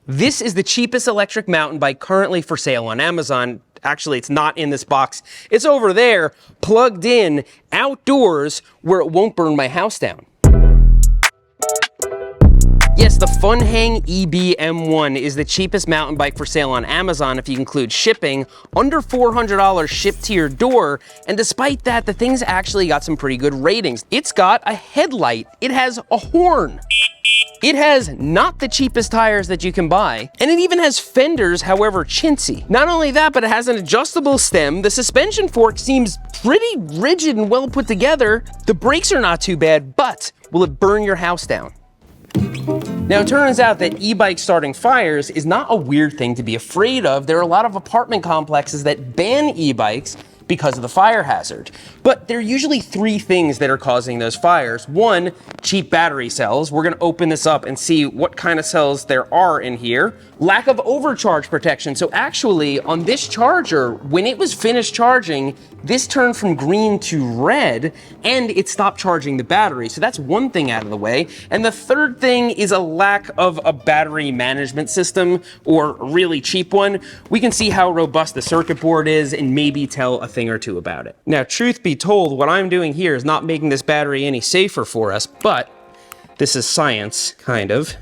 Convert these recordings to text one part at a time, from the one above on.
This is the cheapest electric mountain bike currently for sale on Amazon. Actually, it's not in this box. It's over there, plugged in, outdoors, where it won't burn my house down. Yes, the Funhang EB-M1 is the cheapest mountain bike for sale on Amazon if you include shipping, under $400 shipped to your door, and despite that, the thing's actually got some pretty good ratings. It's got a headlight, it has a horn. It has not the cheapest tires that you can buy, and it even has fenders, however chintzy. Not only that, but it has an adjustable stem. The suspension fork seems pretty rigid and well put together. The brakes are not too bad, but will it burn your house down? Now, it turns out that e-bike starting fires is not a weird thing to be afraid of. There are a lot of apartment complexes that ban e-bikes because of the fire hazard. But there are usually three things that are causing those fires. One, cheap battery cells. We're gonna open this up and see what kind of cells there are in here. Lack of overcharge protection. So actually, on this charger, when it was finished charging, this turned from green to red, and it stopped charging the battery. So that's one thing out of the way. And the third thing is a lack of a battery management system, or a really cheap one. We can see how robust the circuit board is and maybe tell a thing or two about it. Now, truth be told, what I'm doing here is not making this battery any safer for us, but this is science, kind of.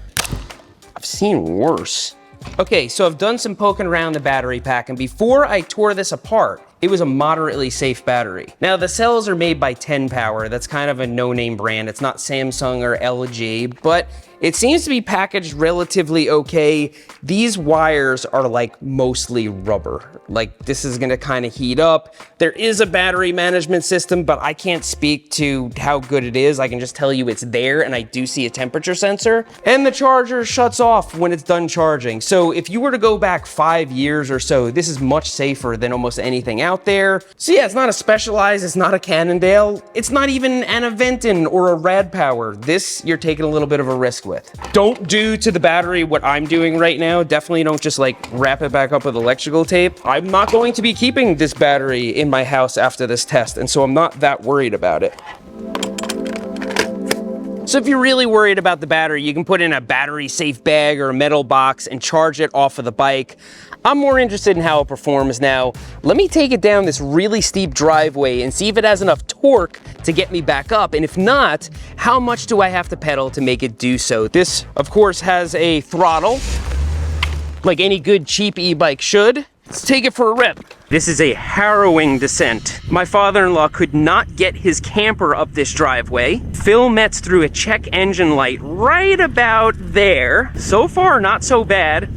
I've seen worse. Okay, so I've done some poking around the battery pack, and before I tore this apart, it was a moderately safe battery. Now, the cells are made by 10 Power. That's kind of a no-name brand. It's not Samsung or LG, but it seems to be packaged relatively okay. These wires are like mostly rubber. Like, this is gonna kind of heat up. There is a battery management system, but I can't speak to how good it is. I can just tell you it's there, and I do see a temperature sensor. And the charger shuts off when it's done charging. So if you were to go back 5 years or so, this is much safer than almost anything out there. So yeah, it's not a Specialized, it's not a Cannondale, it's not even an Aventon or a Rad Power. This, you're taking a little bit of a risk with. Don't do to the battery what I'm doing right now. Definitely don't just like wrap it back up with electrical tape. I'm not going to be keeping this battery in my house after this test, and so I'm not that worried about it. So if you're really worried about the battery, you can put in a battery safe bag or a metal box and charge it off of the bike. I'm more interested in how it performs now. Let me take it down this really steep driveway and see if it has enough torque to get me back up. And if not, how much do I have to pedal to make it do so? This, of course, has a throttle, like any good cheap e-bike should. Let's take it for a rip. This is a harrowing descent. My father-in-law could not get his camper up this driveway. Phil Metz threw a check engine light right about there. So far, not so bad.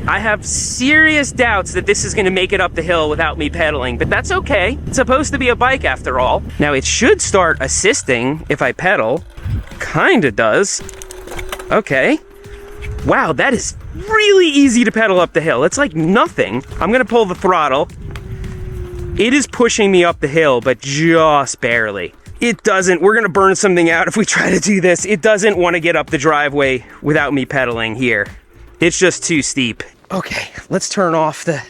I have serious doubts that this is gonna make it up the hill without me pedaling, but that's okay. It's supposed to be a bike after all. Now, it should start assisting if I pedal. Kinda does. Okay. Wow, that is really easy to pedal up the hill. It's like nothing. I'm gonna pull the throttle. It is pushing me up the hill, but just barely. It doesn't, we're gonna burn something out if we try to do this. It doesn't wanna get up the driveway without me pedaling here. It's just too steep. Okay, let's turn off the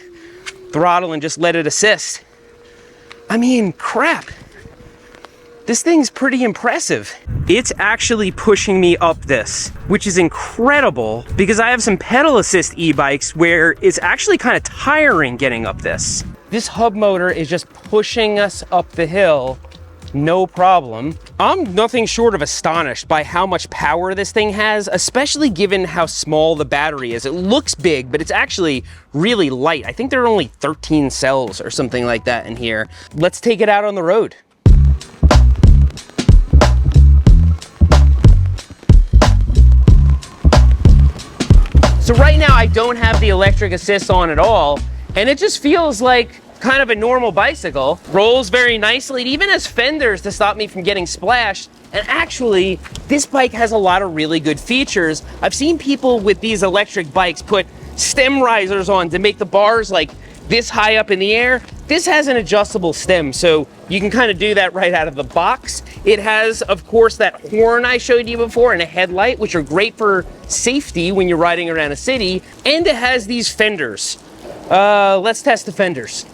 throttle and just let it assist. I mean, crap. This thing's pretty impressive. It's actually pushing me up this, which is incredible because I have some pedal assist e-bikes where it's actually kind of tiring getting up this. This hub motor is just pushing us up the hill, no problem. I'm nothing short of astonished by how much power this thing has, especially given how small the battery is. It looks big, but it's actually really light. I think there are only 13 cells or something like that in here. Let's take it out on the road. So right now I don't have the electric assist on at all, and it just feels like kind of a normal bicycle. Rolls very nicely. It even has fenders to stop me from getting splashed. And actually, this bike has a lot of really good features. I've seen people with these electric bikes put stem risers on to make the bars like this high up in the air. This has an adjustable stem, so you can kind of do that right out of the box. It has, of course, that horn I showed you before and a headlight, which are great for safety when you're riding around a city. And it has these fenders. Let's test the fenders.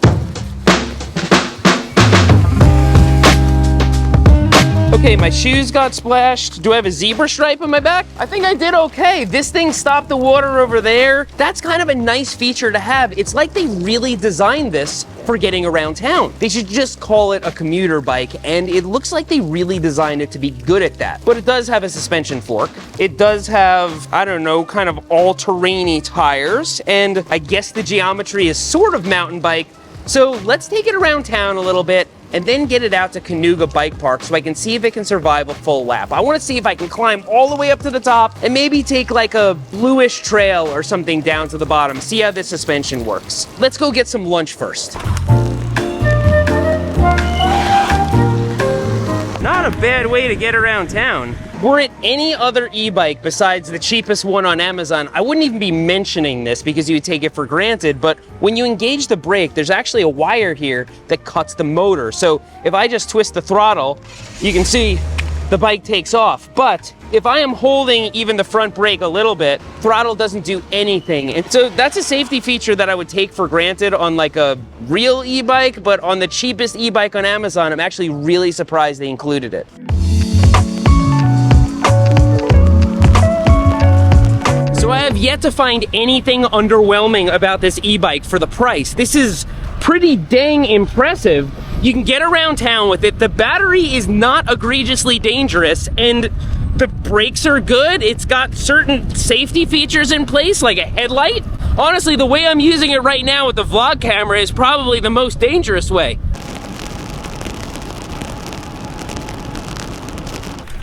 Okay, my shoes got splashed. Do I have a zebra stripe on my back? I think I did okay. This thing stopped the water over there. That's kind of a nice feature to have. It's like they really designed this for getting around town. They should just call it a commuter bike, and it looks like they really designed it to be good at that. But it does have a suspension fork. It does have, I don't know, kind of all-terrainy tires, and I guess the geometry is sort of mountain bike. So let's take it around town a little bit and then get it out to Cayuga Bike Park so I can see if it can survive a full lap. I want to see if I can climb all the way up to the top and maybe take like a bluish trail or something down to the bottom, see how this suspension works. Let's go get some lunch first. Not a bad way to get around town. Were it any other e-bike besides the cheapest one on Amazon, I wouldn't even be mentioning this because you would take it for granted, but when you engage the brake, there's actually a wire here that cuts the motor. So if I just twist the throttle, you can see the bike takes off. But if I am holding even the front brake a little bit, throttle doesn't do anything. And so that's a safety feature that I would take for granted on like a real e-bike, but on the cheapest e-bike on Amazon, I'm actually really surprised they included it. So I have yet to find anything underwhelming about this e-bike for the price. This is pretty dang impressive. You can get around town with it. The battery is not egregiously dangerous, and the brakes are good. It's got certain safety features in place, like a headlight. Honestly, the way I'm using it right now with the vlog camera is probably the most dangerous way.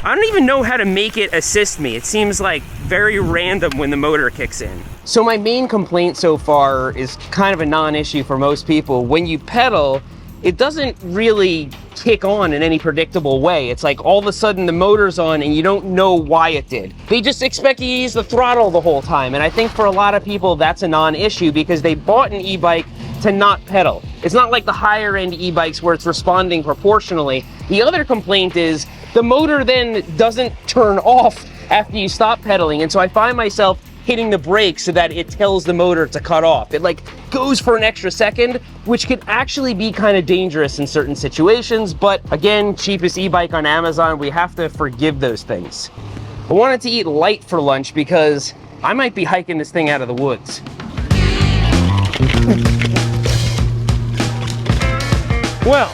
I don't even know how to make it assist me. It seems like very random when the motor kicks in. So my main complaint so far is kind of a non-issue for most people. When you pedal, it doesn't really kick on in any predictable way. It's like all of a sudden the motor's on and you don't know why it did. They just expect you to use the throttle the whole time. And I think for a lot of people that's a non-issue because they bought an e-bike to not pedal. It's not like the higher end e-bikes where it's responding proportionally. The other complaint is the motor then doesn't turn off after you stop pedaling. And so I find myself hitting the brakes so that it tells the motor to cut off. It like goes for an extra second, which could actually be kind of dangerous in certain situations. But again, cheapest e-bike on Amazon, we have to forgive those things. I wanted to eat light for lunch because I might be hiking this thing out of the woods. Well,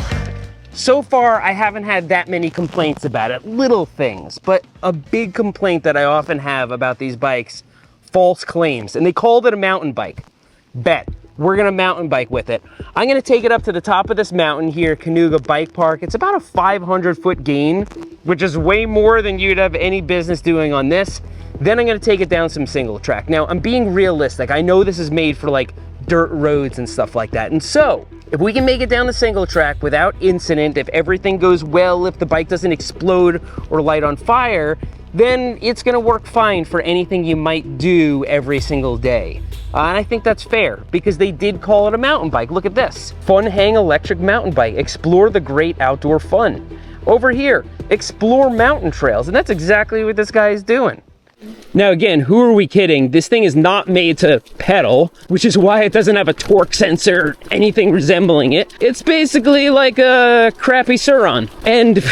so far I haven't had that many complaints about it, little things, but a big complaint that I often have about these bikes, false claims, and they called it a mountain bike. Bet, we're gonna mountain bike with it. I'm gonna take it up to the top of this mountain here, Cayuga Bike Park. It's about a 500-foot gain, which is way more than you'd have any business doing on this. Then I'm gonna take it down some single track. Now, I'm being realistic. I know this is made for like dirt roads and stuff like that. And so, if we can make it down the single track without incident, if everything goes well, if the bike doesn't explode or light on fire, then it's gonna work fine for anything you might do every single day. And I think that's fair because they did call it a mountain bike. Look at this. Fun hang electric mountain bike. Explore the great outdoor fun. Over here, explore mountain trails. And that's exactly what this guy is doing. Now again, who are we kidding? This thing is not made to pedal, which is why it doesn't have a torque sensor or anything resembling it. It's basically like a crappy Sur-Ron. And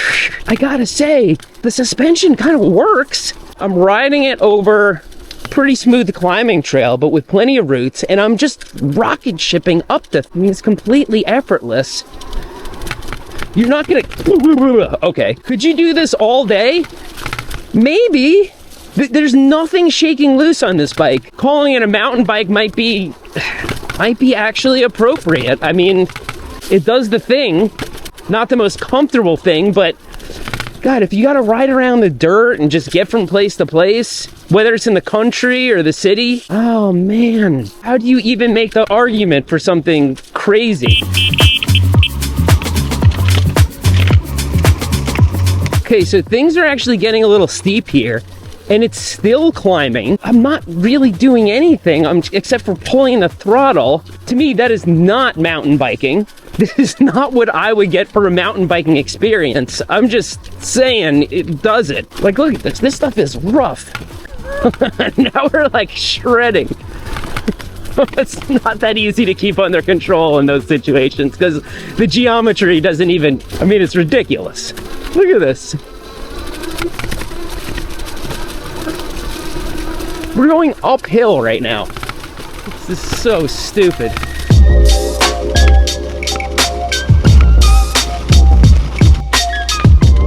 I gotta say, the suspension kind of works. I'm riding it over a pretty smooth climbing trail, but with plenty of roots, and I'm just rocket shipping up the, I mean, it's completely effortless. You're not gonna, okay. Could you do this all day? Maybe. There's nothing shaking loose on this bike. Calling it a mountain bike might be actually appropriate. I mean, it does the thing. Not the most comfortable thing, but God, if you gotta ride around the dirt and just get from place to place, whether it's in the country or the city, oh man, how do you even make the argument for something crazy? Okay, so things are actually getting a little steep here. And it's still climbing. I'm not really doing anything except for pulling the throttle. To me, that is not mountain biking. This is not what I would get for a mountain biking experience. I'm just saying it does it. Like, look at this. This stuff is rough. Now we're like shredding. It's not that easy to keep under control in those situations because the geometry doesn't even, I mean, it's ridiculous. Look at this. We're going uphill right now. This is so stupid.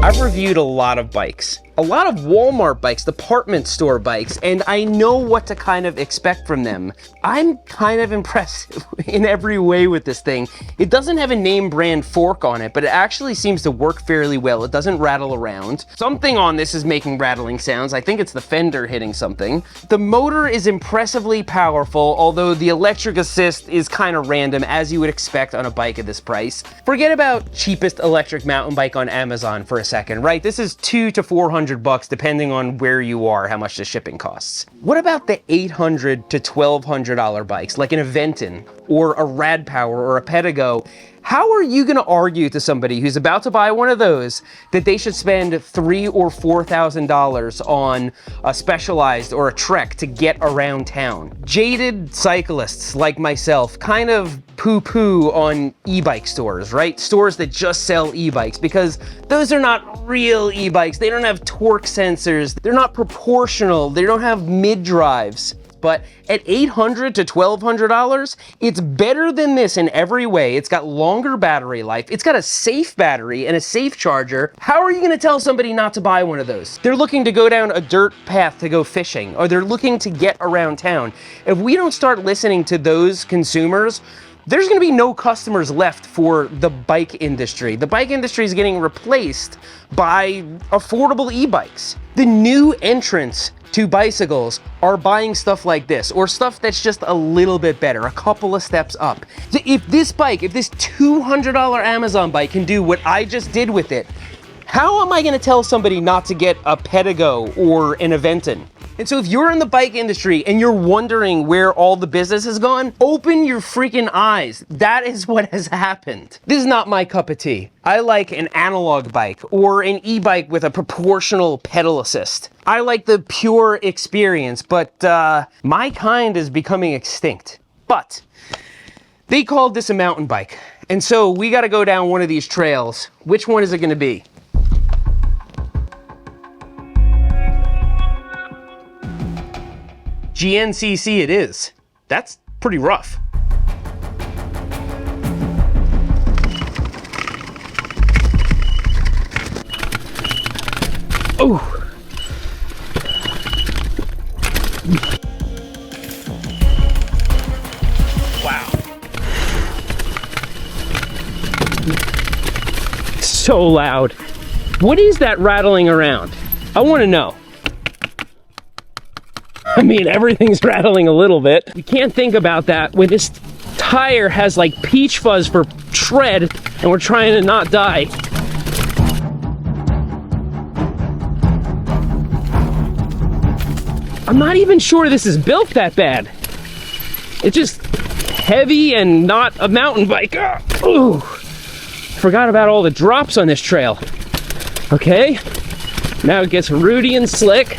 I've reviewed a lot of bikes, a lot of Walmart bikes, department store bikes, and I know what to kind of expect from them. I'm kind of impressed in every way with this thing. It doesn't have a name brand fork on it, but it actually seems to work fairly well. It doesn't rattle around. Something on this is making rattling sounds. I think it's the fender hitting something. The motor is impressively powerful, although the electric assist is kind of random, as you would expect on a bike at this price. Forget about cheapest electric mountain bike on Amazon for a second, right? This is $200 to $400 depending on where you are, how much the shipping costs. What about the $800 to $1,200 bikes like an Aventon or a Rad Power or a Pedigo? How are you gonna argue to somebody who's about to buy one of those that they should spend $3,000 or $4,000 on a Specialized or a Trek to get around town? Jaded cyclists like myself kind of poo-poo on e-bike stores, right? Stores that just sell e-bikes, because those are not real e-bikes. They don't have torque sensors. They're not proportional. They don't have mid-drives. But at $800 to $1,200, it's better than this in every way. It's got longer battery life. It's got a safe battery and a safe charger. How are you gonna tell somebody not to buy one of those? They're looking to go down a dirt path to go fishing, or they're looking to get around town. If we don't start listening to those consumers, there's gonna be no customers left for the bike industry. The bike industry is getting replaced by affordable e-bikes. The new entrants to bicycles are buying stuff like this, or stuff that's just a little bit better, a couple of steps up. So if this $200 Amazon bike can do what I just did with it, how am I gonna tell somebody not to get a Pedigo or an Aventon? And so if you're in the bike industry and you're wondering where all the business has gone, open your freaking eyes. That is what has happened. This is not my cup of tea. I like an analog bike or an e-bike with a proportional pedal assist. I like the pure experience, but my kind is becoming extinct. But they called this a mountain bike. And so we gotta go down one of these trails. Which one is it gonna be? GNCC it is. That's pretty rough. Oh. Wow. So loud. What is that rattling around? I want to know. I mean, everything's rattling a little bit. You can't think about that when this tire has like peach fuzz for tread and we're trying to not die. I'm not even sure this is built that bad. It's just heavy and not a mountain bike. Ooh. Forgot about all the drops on this trail. Okay, now it gets rooty and slick.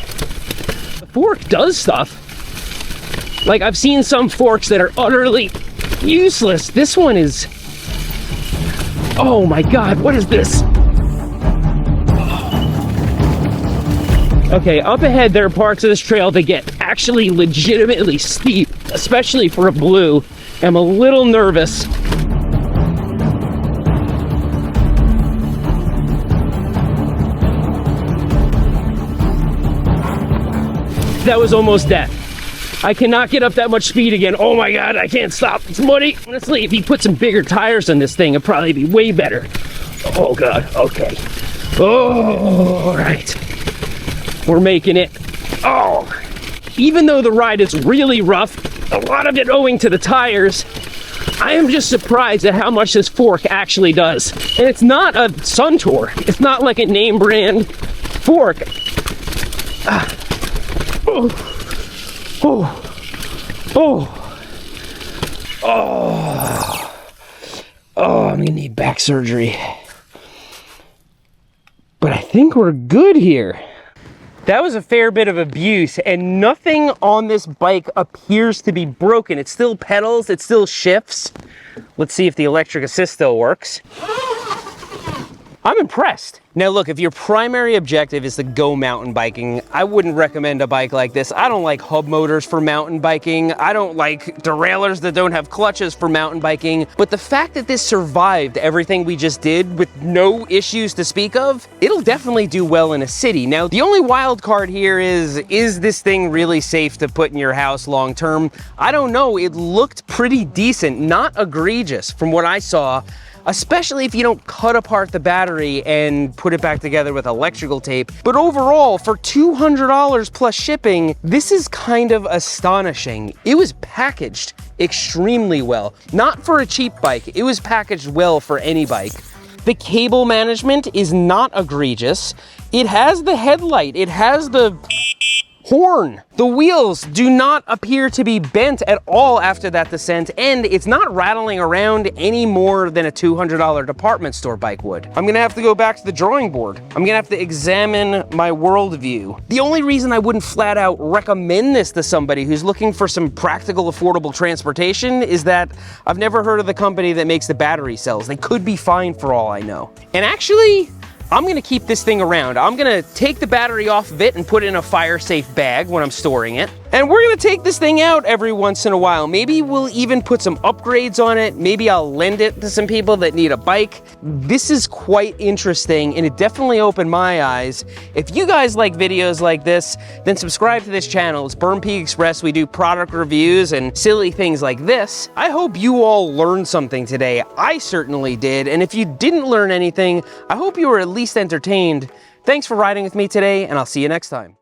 Fork does stuff. Like, I've seen some forks that are utterly useless. This one is... Oh my god, what is this? Okay, up ahead there are parts of this trail that get actually legitimately steep, especially for a blue. I'm a little nervous. That was almost death. I cannot get up that much speed again. Oh my god, I can't stop. It's muddy. Honestly, if you put some bigger tires on this thing, it'd probably be way better. Oh god, okay. Oh, all right. We're making it. Oh, even though the ride is really rough, a lot of it owing to the tires, I am just surprised at how much this fork actually does. And it's not a Suntour. It's not like a name brand fork. Oh, oh, oh, oh, oh, I'm gonna need back surgery. But I think we're good here. That was a fair bit of abuse, and nothing on this bike appears to be broken. It still pedals, it still shifts. Let's see if the electric assist still works. I'm impressed. Now look, if your primary objective is to go mountain biking, I wouldn't recommend a bike like this. I don't like hub motors for mountain biking. I don't like derailleurs that don't have clutches for mountain biking. But the fact that this survived everything we just did with no issues to speak of, it'll definitely do well in a city. Now, the only wild card here is this thing really safe to put in your house long term? I don't know. It looked pretty decent, not egregious from what I saw, especially if you don't cut apart the battery and put it back together with electrical tape. But overall, for $200 plus shipping, this is kind of astonishing. It was packaged extremely well. Not for a cheap bike, it was packaged well for any bike. The cable management is not egregious. It has the headlight, it has the horn. The wheels do not appear to be bent at all after that descent, and it's not rattling around any more than a $200 department store bike would. I'm gonna have to go back to the drawing board. I'm gonna have to examine my worldview. The only reason I wouldn't flat out recommend this to somebody who's looking for some practical, affordable transportation is that I've never heard of the company that makes the battery cells. They could be fine for all I know. And actually, I'm gonna keep this thing around. I'm gonna take the battery off of it and put it in a fire-safe bag when I'm storing it. And we're gonna take this thing out every once in a while. Maybe we'll even put some upgrades on it. Maybe I'll lend it to some people that need a bike. This is quite interesting, and it definitely opened my eyes. If you guys like videos like this, then subscribe to this channel. It's Berm Express. We do product reviews and silly things like this. I hope you all learned something today. I certainly did. And if you didn't learn anything, I hope you were at least entertained. Thanks for riding with me today, and I'll see you next time.